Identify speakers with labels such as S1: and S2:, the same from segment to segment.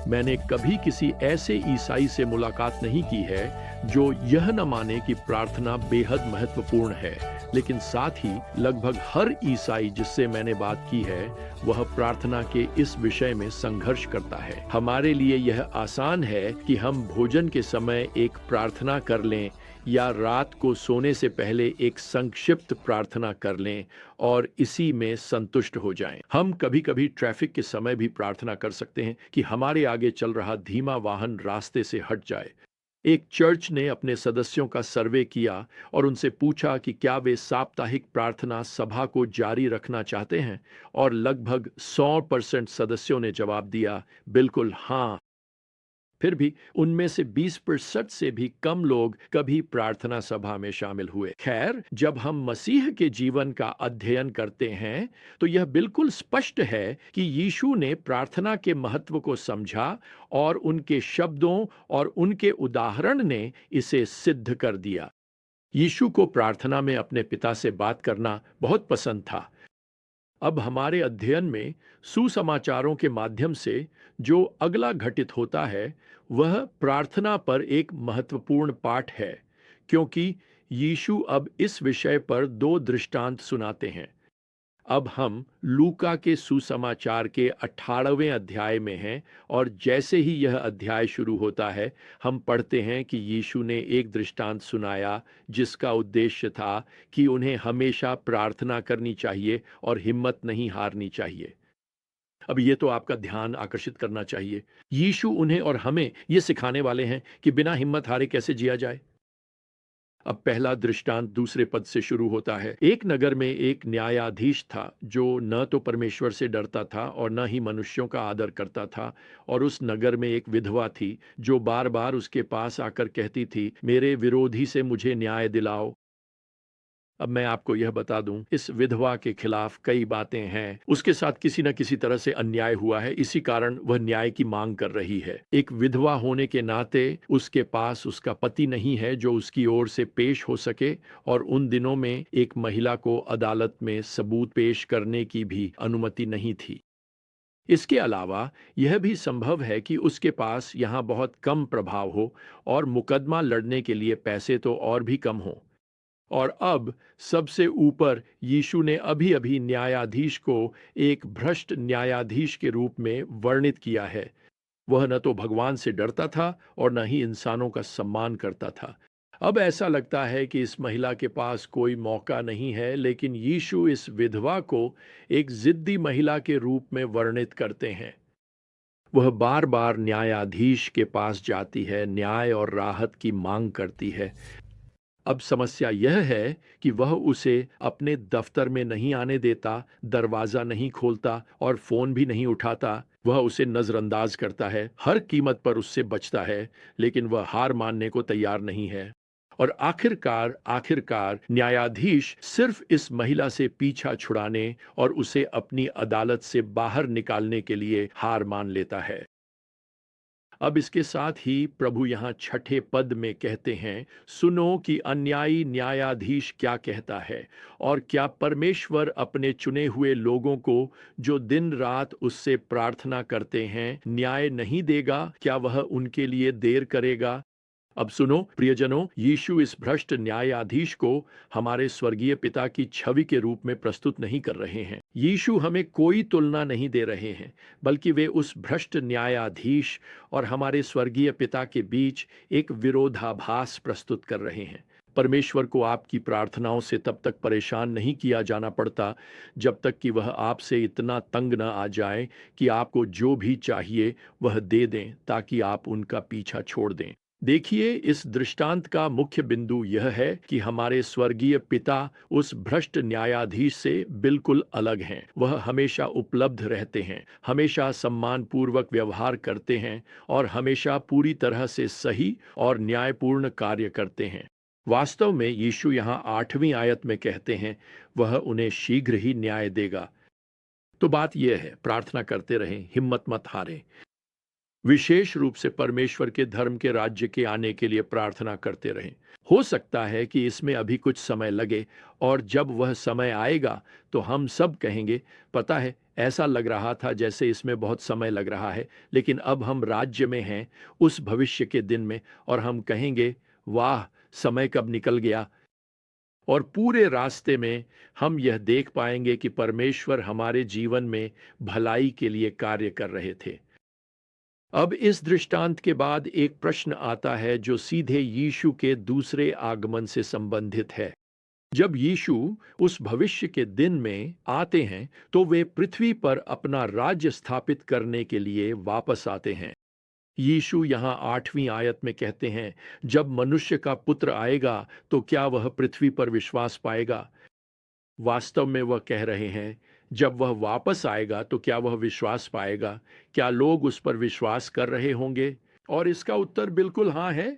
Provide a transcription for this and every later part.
S1: मैंने कभी किसी ऐसे ईसाई से मुलाकात नहीं की है जो यह न माने कि प्रार्थना बेहद महत्वपूर्ण है, लेकिन साथ ही लगभग हर ईसाई जिससे मैंने बात की है वह प्रार्थना के इस विषय में संघर्ष करता है। हमारे लिए यह आसान है कि हम भोजन के समय एक प्रार्थना कर लें या रात को सोने से पहले एक संक्षिप्त प्रार्थना कर लें और इसी में संतुष्ट हो जाएं। हम कभी-कभी ट्रैफिक के समय भी प्रार्थना कर सकते हैं कि हमारे आगे चल रहा धीमा वाहन रास्ते से हट जाए। एक चर्च ने अपने सदस्यों का सर्वे किया और उनसे पूछा कि क्या वे साप्ताहिक प्रार्थना सभा को जारी रखना चाहते हैं, और लगभग 100% सदस्यों ने जवाब दिया, बिल्कुल हाँ। फिर भी उनमें से 20% से भी कम लोग कभी प्रार्थना सभा में शामिल हुए। खैर, जब हम मसीह के जीवन का अध्ययन करते हैं तो यह बिल्कुल स्पष्ट है कि यीशु ने प्रार्थना के महत्व को समझा और उनके शब्दों और उनके उदाहरण ने इसे सिद्ध कर दिया। यीशु को प्रार्थना में अपने पिता से बात करना बहुत पसंद था। अब हमारे अध्ययन में सुसमाचारों के माध्यम से जो अगला घटित होता है वह प्रार्थना पर एक महत्वपूर्ण पाठ है, क्योंकि यीशु अब इस विषय पर दो दृष्टांत सुनाते हैं। अब हम लूका के सुसमाचार के 18वें अध्याय में हैं और जैसे ही यह अध्याय शुरू होता है हम पढ़ते हैं कि यीशु ने एक दृष्टांत सुनाया जिसका उद्देश्य था कि उन्हें हमेशा प्रार्थना करनी चाहिए और हिम्मत नहीं हारनी चाहिए। अब ये तो आपका ध्यान आकर्षित करना चाहिए। यीशु उन्हें और हमें ये सिखाने वाले हैं कि बिना हिम्मत हारे कैसे जिया जाए। अब पहला दृष्टांत दूसरे पद से शुरू होता है। एक नगर में एक न्यायाधीश था जो न तो परमेश्वर से डरता था और न ही मनुष्यों का आदर करता था, और उस नगर में एक विधवा थी जो बार बार उसके पास आकर कहती थी, मेरे विरोधी से मुझे न्याय दिलाओ। अब मैं आपको यह बता दूं, इस विधवा के खिलाफ कई बातें हैं। उसके साथ किसी न किसी तरह से अन्याय हुआ है, इसी कारण वह न्याय की मांग कर रही है। एक विधवा होने के नाते उसके पास उसका पति नहीं है जो उसकी ओर से पेश हो सके, और उन दिनों में एक महिला को अदालत में सबूत पेश करने की भी अनुमति नहीं थी। इसके अलावा यह भी संभव है कि उसके पास यहाँ बहुत कम प्रभाव हो और मुकदमा लड़ने के लिए पैसे तो और भी कम हो। और अब सबसे ऊपर यीशु ने अभी अभी न्यायाधीश को एक भ्रष्ट न्यायाधीश के रूप में वर्णित किया है। वह न तो भगवान से डरता था और न ही इंसानों का सम्मान करता था। अब ऐसा लगता है कि इस महिला के पास कोई मौका नहीं है, लेकिन यीशु इस विधवा को एक जिद्दी महिला के रूप में वर्णित करते हैं। वह बार बार न्यायाधीश के पास जाती है, न्याय और राहत की मांग करती है। अब समस्या यह है कि वह उसे अपने दफ्तर में नहीं आने देता, दरवाजा नहीं खोलता और फोन भी नहीं उठाता। वह उसे नजरअंदाज करता है, हर कीमत पर उससे बचता है, लेकिन वह हार मानने को तैयार नहीं है। और आखिरकार आखिरकार न्यायाधीश सिर्फ इस महिला से पीछा छुड़ाने और उसे अपनी अदालत से बाहर निकालने के लिए हार मान लेता है। अब इसके साथ ही प्रभु यहाँ छठे पद में कहते हैं, सुनो कि अन्यायी न्यायाधीश क्या कहता है, और क्या परमेश्वर अपने चुने हुए लोगों को जो दिन रात उससे प्रार्थना करते हैं न्याय नहीं देगा? क्या वह उनके लिए देर करेगा? अब सुनो प्रियजनों, यीशु इस भ्रष्ट न्यायाधीश को हमारे स्वर्गीय पिता की छवि के रूप में प्रस्तुत नहीं कर रहे हैं। यीशु हमें कोई तुलना नहीं दे रहे हैं, बल्कि वे उस भ्रष्ट न्यायाधीश और हमारे स्वर्गीय पिता के बीच एक विरोधाभास प्रस्तुत कर रहे हैं। परमेश्वर को आपकी प्रार्थनाओं से तब तक परेशान नहीं किया जाना पड़ता जब तक कि वह आपसे इतना तंग न आ जाए कि आपको जो भी चाहिए वह दे दें, ताकि आप उनका पीछा छोड़ दें। देखिए, इस दृष्टांत का मुख्य बिंदु यह है कि हमारे स्वर्गीय पिता उस भ्रष्ट न्यायाधीश से बिल्कुल अलग हैं। वह हमेशा उपलब्ध रहते हैं, हमेशा सम्मानपूर्वक व्यवहार करते हैं और हमेशा पूरी तरह से सही और न्यायपूर्ण कार्य करते हैं। वास्तव में यीशु यहाँ 8वीं आयत में कहते हैं, वह उन्हें शीघ्र ही न्याय देगा। तो बात यह है, प्रार्थना करते रहें, हिम्मत मत हारें। विशेष रूप से परमेश्वर के धर्म के राज्य के आने के लिए प्रार्थना करते रहें। हो सकता है कि इसमें अभी कुछ समय लगे, और जब वह समय आएगा तो हम सब कहेंगे, पता है, ऐसा लग रहा था जैसे इसमें बहुत समय लग रहा है, लेकिन अब हम राज्य में हैं उस भविष्य के दिन में, और हम कहेंगे, वाह, समय कब निकल गया। और पूरे रास्ते में हम यह देख पाएंगे कि परमेश्वर हमारे जीवन में भलाई के लिए कार्य कर रहे थे। अब इस दृष्टांत के बाद एक प्रश्न आता है जो सीधे यीशु के दूसरे आगमन से संबंधित है। जब यीशु उस भविष्य के दिन में आते हैं तो वे पृथ्वी पर अपना राज्य स्थापित करने के लिए वापस आते हैं। यीशु यहाँ 8वीं आयत में कहते हैं, जब मनुष्य का पुत्र आएगा तो क्या वह पृथ्वी पर विश्वास पाएगा। वास्तव में वह कह रहे हैं, जब वह वापस आएगा तो क्या वह विश्वास पाएगा, क्या लोग उस पर विश्वास कर रहे होंगे। और इसका उत्तर बिल्कुल हाँ है।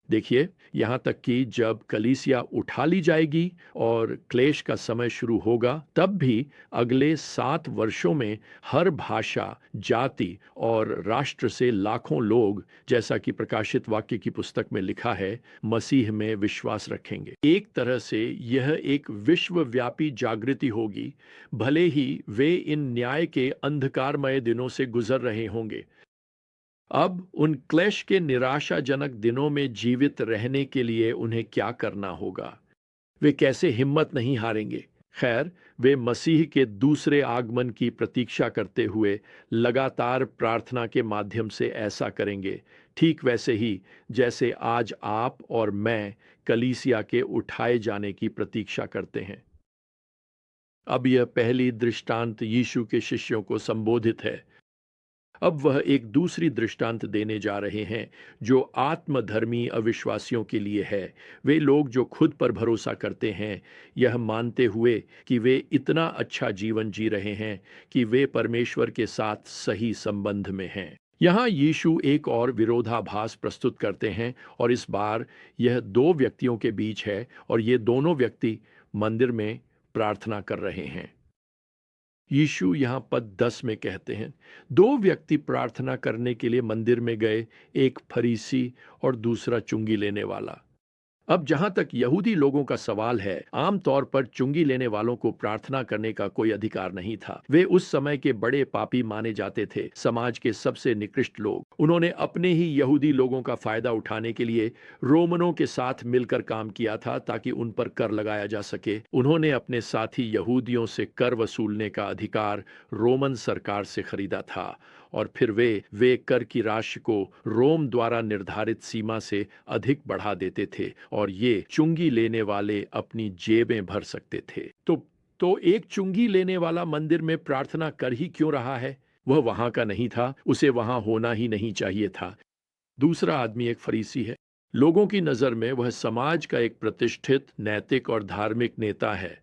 S1: देखिए, यहाँ तक कि जब कलीसिया उठा ली जाएगी और क्लेश का समय शुरू होगा, तब भी अगले 7 वर्षों में हर भाषा, जाति और राष्ट्र से लाखों लोग, जैसा कि प्रकाशित वाक्य की पुस्तक में लिखा है, मसीह में विश्वास रखेंगे। एक तरह से यह एक विश्वव्यापी जागृति होगी, भले ही वे इन न्याय के अंधकारमय दिनों से गुजर रहे होंगे। अब उन क्लेश के निराशाजनक दिनों में जीवित रहने के लिए उन्हें क्या करना होगा? वे कैसे हिम्मत नहीं हारेंगे? खैर, वे मसीह के दूसरे आगमन की प्रतीक्षा करते हुए लगातार प्रार्थना के माध्यम से ऐसा करेंगे, ठीक वैसे ही जैसे आज आप और मैं कलीसिया के उठाए जाने की प्रतीक्षा करते हैं। अब यह पहली दृष्टांत यीशु के शिष्यों को संबोधित है। अब वह एक दूसरी दृष्टांत देने जा रहे हैं जो आत्मधर्मी अविश्वासियों के लिए है। वे लोग जो खुद पर भरोसा करते हैं, यह मानते हुए कि वे इतना अच्छा जीवन जी रहे हैं कि वे परमेश्वर के साथ सही संबंध में हैं। यहाँ यीशु एक और विरोधाभास प्रस्तुत करते हैं, और इस बार यह दो व्यक्तियों के बीच है, और ये दोनों व्यक्ति मंदिर में प्रार्थना कर रहे हैं। यीशु यहाँ पद 10 में कहते हैं, दो व्यक्ति प्रार्थना करने के लिए मंदिर में गए, एक फरीसी और दूसरा चुंगी लेने वाला। अब जहां तक यहूदी लोगों का सवाल है, आमतौर पर चुंगी लेने वालों को प्रार्थना करने का कोई अधिकार नहीं था। वे उस समय के बड़े पापी माने जाते थे, समाज के सबसे निकृष्ट लोग। उन्होंने अपने ही यहूदी लोगों का फायदा उठाने के लिए रोमनों के साथ मिलकर काम किया था ताकि उन पर कर लगाया जा सके। उन्होंने अपने साथी यहूदियों से कर वसूलने का अधिकार रोमन सरकार से खरीदा था, और फिर वे कर की राशि को रोम द्वारा निर्धारित सीमा से अधिक बढ़ा देते थे, और ये चुंगी लेने वाले अपनी जेबें भर सकते थे। तो एक चुंगी लेने वाला मंदिर में प्रार्थना कर ही क्यों रहा है? वह वहां का नहीं था, उसे वहां होना ही नहीं चाहिए था। दूसरा आदमी एक फरीसी है। लोगों की नजर में वह समाज का एक प्रतिष्ठित, नैतिक और धार्मिक नेता है।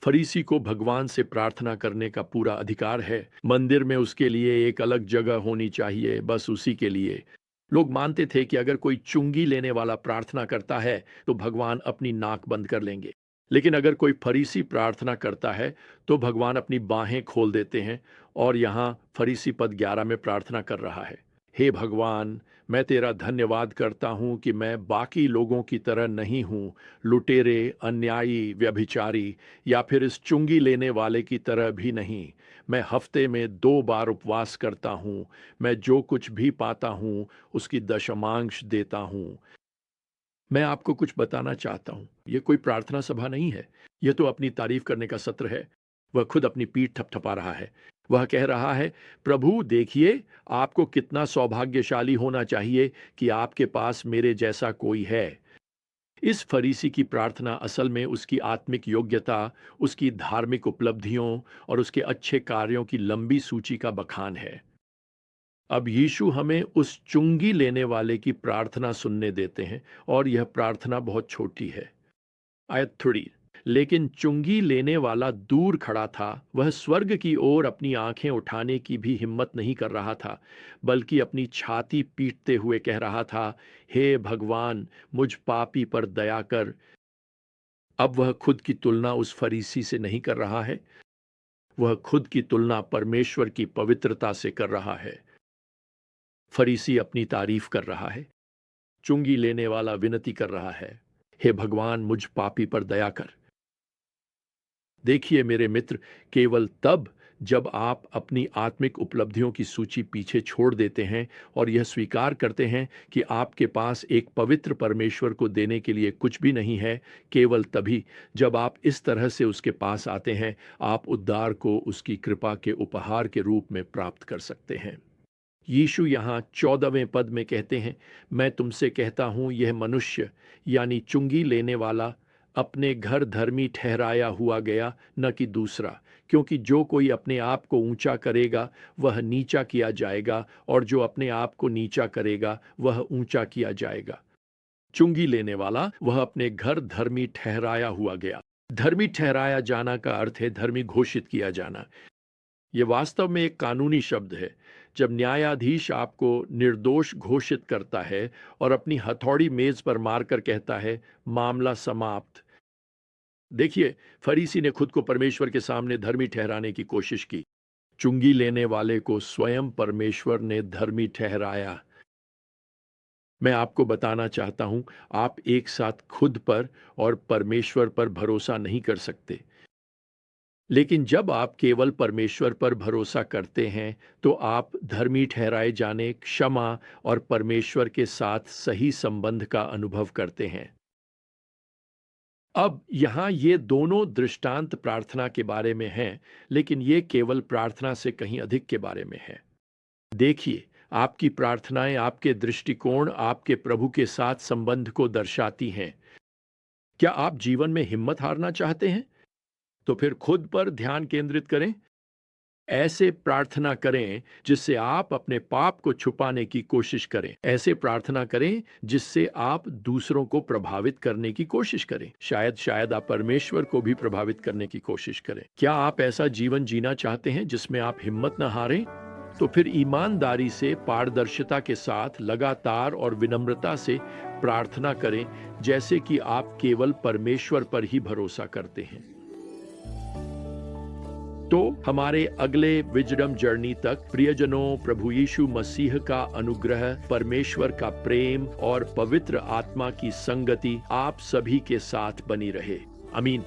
S1: फरीसी को भगवान से प्रार्थना करने का पूरा अधिकार है। मंदिर में उसके लिए एक अलग जगह होनी चाहिए, बस उसी के लिए। लोग मानते थे कि अगर कोई चुंगी लेने वाला प्रार्थना करता है तो भगवान अपनी नाक बंद कर लेंगे, लेकिन अगर कोई फरीसी प्रार्थना करता है तो भगवान अपनी बाहें खोल देते हैं। और यहाँ फरीसी पद 11 में प्रार्थना कर रहा है, हे भगवान, मैं तेरा धन्यवाद करता हूं कि मैं बाकी लोगों की तरह नहीं हूं, लुटेरे, अन्यायी, व्यभिचारी या फिर इस चुंगी लेने वाले की तरह भी नहीं। मैं हफ्ते में 2 बार उपवास करता हूं। मैं जो कुछ भी पाता हूं उसकी दशमांश देता हूं। मैं आपको कुछ बताना चाहता हूं, यह कोई प्रार्थना सभा नहीं है, यह तो अपनी तारीफ करने का सत्र है। वह खुद अपनी पीठ थपथपा रहा है। वह कह रहा है, प्रभु देखिए, आपको कितना सौभाग्यशाली होना चाहिए कि आपके पास मेरे जैसा कोई है। इस फरीसी की प्रार्थना असल में उसकी आत्मिक योग्यता, उसकी धार्मिक उपलब्धियों और उसके अच्छे कार्यों की लंबी सूची का बखान है। अब यीशु हमें उस चुंगी लेने वाले की प्रार्थना सुनने देते हैं, और यह प्रार्थना बहुत छोटी है। आयत 3। लेकिन चुंगी लेने वाला दूर खड़ा था। वह स्वर्ग की ओर अपनी आंखें उठाने की भी हिम्मत नहीं कर रहा था, बल्कि अपनी छाती पीटते हुए कह रहा था, हे भगवान, मुझ पापी पर दया कर। अब वह खुद की तुलना उस फरीसी से नहीं कर रहा है, वह खुद की तुलना परमेश्वर की पवित्रता से कर रहा है। फरीसी अपनी तारीफ कर रहा है। चुंगी लेने वाला विनती कर रहा है, हे भगवान, मुझ पापी पर दया कर। देखिए मेरे मित्र, केवल तब जब आप अपनी आत्मिक उपलब्धियों की सूची पीछे छोड़ देते हैं और यह स्वीकार करते हैं कि आपके पास एक पवित्र परमेश्वर को देने के लिए कुछ भी नहीं है, केवल तभी जब आप इस तरह से उसके पास आते हैं, आप उद्धार को उसकी कृपा के उपहार के रूप में प्राप्त कर सकते हैं। यीशु यहाँ 14वें पद में कहते हैं, मैं तुमसे कहता हूँ, यह मनुष्य यानी चुंगी लेने वाला अपने घर धर्मी ठहराया हुआ गया, न कि दूसरा, क्योंकि जो कोई अपने आप को ऊंचा करेगा वह नीचा किया जाएगा, और जो अपने आप को नीचा करेगा वह ऊंचा किया जाएगा। चुंगी लेने वाला वह अपने घर धर्मी ठहराया हुआ गया। धर्मी ठहराया जाना का अर्थ है धर्मी घोषित किया जाना। यह वास्तव में एक कानूनी शब्द है। जब न्यायाधीश आपको निर्दोष घोषित करता है और अपनी हथौड़ी मेज पर मारकर कहता है, मामला समाप्त। देखिए, फरीसी ने खुद को परमेश्वर के सामने धर्मी ठहराने की कोशिश की। चुंगी लेने वाले को स्वयं परमेश्वर ने धर्मी ठहराया। मैं आपको बताना चाहता हूं, आप एक साथ खुद पर और परमेश्वर पर भरोसा नहीं कर सकते। लेकिन जब आप केवल परमेश्वर पर भरोसा करते हैं, तो आप धर्मी ठहराए जाने, क्षमा और परमेश्वर के साथ सही संबंध का अनुभव करते हैं। अब यहाँ ये दोनों दृष्टांत प्रार्थना के बारे में हैं, लेकिन ये केवल प्रार्थना से कहीं अधिक के बारे में है। देखिए, आपकी प्रार्थनाएं आपके दृष्टिकोण, आपके प्रभु के साथ संबंध को दर्शाती हैं। क्या आप जीवन में हिम्मत हारना चाहते हैं? तो फिर खुद पर ध्यान केंद्रित करें। ऐसे प्रार्थना करें जिससे आप अपने पाप को छुपाने की कोशिश करें। ऐसे प्रार्थना करें जिससे आप दूसरों को प्रभावित करने की कोशिश करें। शायद आप परमेश्वर को भी प्रभावित करने की कोशिश करें। क्या आप ऐसा जीवन जीना चाहते हैं जिसमें आप हिम्मत न हारें? तो फिर ईमानदारी से, पारदर्शिता के साथ, लगातार और विनम्रता से प्रार्थना करें, जैसे कि आप केवल परमेश्वर पर ही भरोसा करते हैं। तो हमारे अगले विजडम जर्नी तक प्रियजनों, प्रभु यीशु मसीह का अनुग्रह, परमेश्वर का प्रेम और पवित्र आत्मा की संगति आप सभी के साथ बनी रहे। आमीन।